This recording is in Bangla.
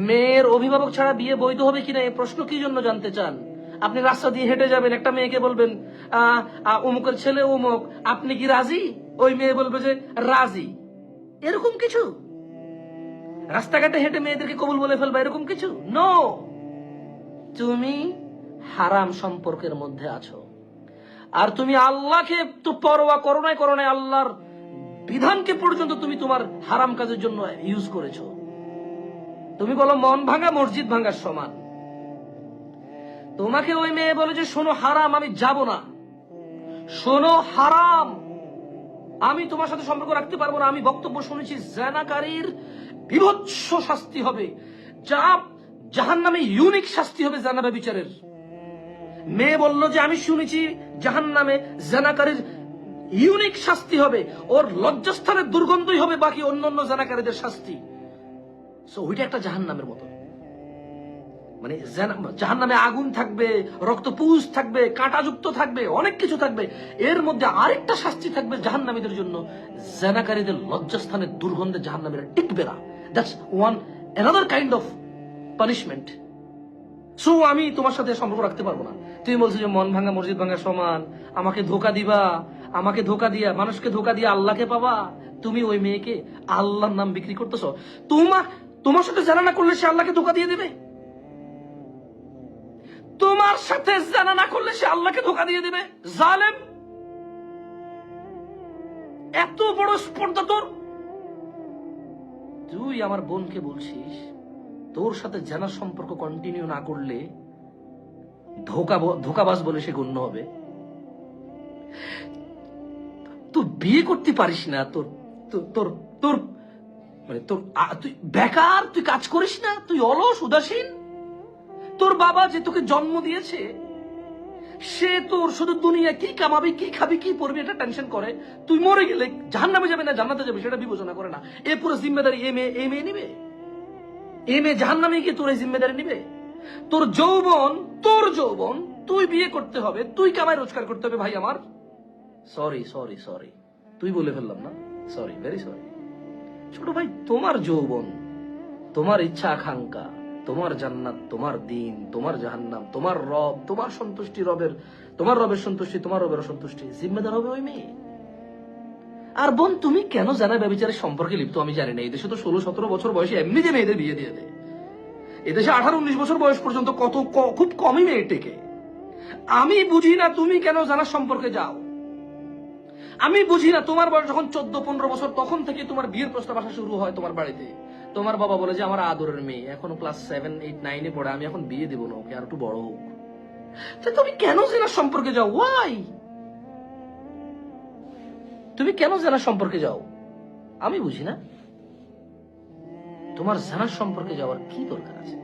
মেয়ের অভিভাবক ছাড়া বিয়ে বৈধ হবে কিনা এই প্রশ্ন কি জন্য জানতে চান? আপনি রাস্তা দিয়ে হেঁটে যাবেন, একটা মেয়েকে বলবেন অমুকের ছেলে অমুক, আপনি কি রাজি? ওই মেয়ে বলবে যে রাজি। এরকম কিছু রাস্তাঘাটে হেঁটে মেয়েদেরকে কবুল বলে ফেলবা, এরকম কিছু নো। তুমি হারাম সম্পর্কের মধ্যে আছো, আর তুমি আল্লাহকে তো পরোয়া করো নাই, আল্লাহর বিধানকে পর্যন্ত তুমি তোমার হারাম কাজের জন্য ইউজ করেছো। তুমি বলো মন ভাঙা মসজিদ ভাঙার সমান। তোমাকে ওই মেয়ে বলে যে শোনো হারাম, আমি যাব না, শোনো হারাম, আমি তোমার সাথে সম্পর্ক রাখতে পারবো না। আমি বক্তব্য শুনেছি জানাকারীর বিভৎস শাস্তি হবে, যা জাহান্নামে ইউনিক শাস্তি হবে জানা ব্যভিচারের। মেয়ে বলল যে আমি শুনেছি জাহান্নামে জানাকারীর ইউনিক শাস্তি হবে, ওর লজ্জাস্থানের দুর্গন্ধই হবে বাকি অন্যান্য জানাকারীদের শাস্তি। সো ওইটা একটা জাহান্নামের মতো, মানে জাহান্নামে আগুন থাকবে, রক্তপুষ থাকবে, কাঁটাযুক্ত থাকবে, অনেক কিছু থাকবে। এর মধ্যে আরেকটা শাস্তি থাকবে জাহান্নামীদের জন্য, জানাকারীদের লজ্জাস্থানের দুর্গন্ধে জাহান্নামীরা টিকবে না। That's one another kind of punishment. So আমি তোমার সাথে সম্পর্ক রাখতে পারবো না। তুমি বলছো যে মন ভাঙা মসজিদ ভাঙা সমান, আমাকে ধোকা দিবা, আমাকে ধোকা দিয়া মানুষকে ধোকা দিয়ে আল্লাহকে পাবা। তুমি ওই মেয়েকে আল্লাহর নাম বিক্রি করতেছো। তোমার সাথে জানা না করলে সে আল্লাহকে ধোকা দিয়ে দেবে? তোমার সাথে জানা না করলে সে আল্লাহকে ধোকা দিয়ে দেবে? জালেম, এত বড় স্পর্ধা তোর! তুই আমার বোনকে বলছিস তোর সাথে জানার সম্পর্ক কন্টিনিউ না করলে ধোকাবাজ বলে সে গণ্য হবে। তুই বিয়ে করতে পারিস না, তোর তোর তোর মানে তোর তুই বেকার, তুই কাজ করিস না, তুই অলস উদাসীন। তোর বাবা যে তোকে জন্ম দিয়েছে সে তোর শুধু দুনিয়া কি কামাবি, কি খাবি, কি পড়বি এটা টেনশন করে। তুই মরে গেলে জাহান্নামে যাবে না জান্নাতে যাবে সেটা বিবেচনা করে না। এ পুরো জিম্মেদারি এ মেয়ে নিবে? এ মেয়ে জাহান্নামে গিয়ে তোর এই জিম্মেদারি নিবে? তোর যৌবন তুই বিয়ে করতে হবে, তুই কামাই রোজগার করতে হবে। ভাই আমার সরি তুই বলে ফেললাম না, সরি, ভেরি সরি। ছোট ভাই, তোমার যৌবন, তোমার ইচ্ছা আকাঙ্ক্ষা, তোমার জান্নাত, তোমার দিন, তোমার জাহান্নাম, তোমার রব, তোমার সন্তুষ্টি, তোমার রবের সন্তুষ্টি, তোমার রবের অসন্তুষ্টি, জিম্মেদার হবে ওই মেয়ে। আর বোন, তুমি কেন জানা ব্যভিচারের সম্পর্কে লিপ্ত আমি জানি না। এদেশে তো 16-17 বছর বয়সে এমনি যে মেয়েদের বিয়ে দিয়ে দেয়। এদেশে 18-19 বছর বয়স পর্যন্ত খুব কমই মেয়ে টেকে। আমি বুঝি না তুমি কেন জানার সম্পর্কে যাও। আমি বুঝি না, তোমার বয়স যখন 14-15 বছর তখন থেকে তোমার বিয়ের প্রস্তাব আসা শুরু হয় তোমার বাড়িতে। তোমার বাবা বলে যে আমার আদরের মেয়ে এখনো ক্লাস 7, 8, 9-এ পড়ে, আমি এখন বিয়ে দেবো না, ওকে আর একটু বড় হোক। তুমি কেন জানার সম্পর্কে যাও? ওয়াই? তুমি কেন জানার সম্পর্কে যাও? আমি বুঝি না তোমার জানার সম্পর্কে যাওয়ার কি দরকার আছে।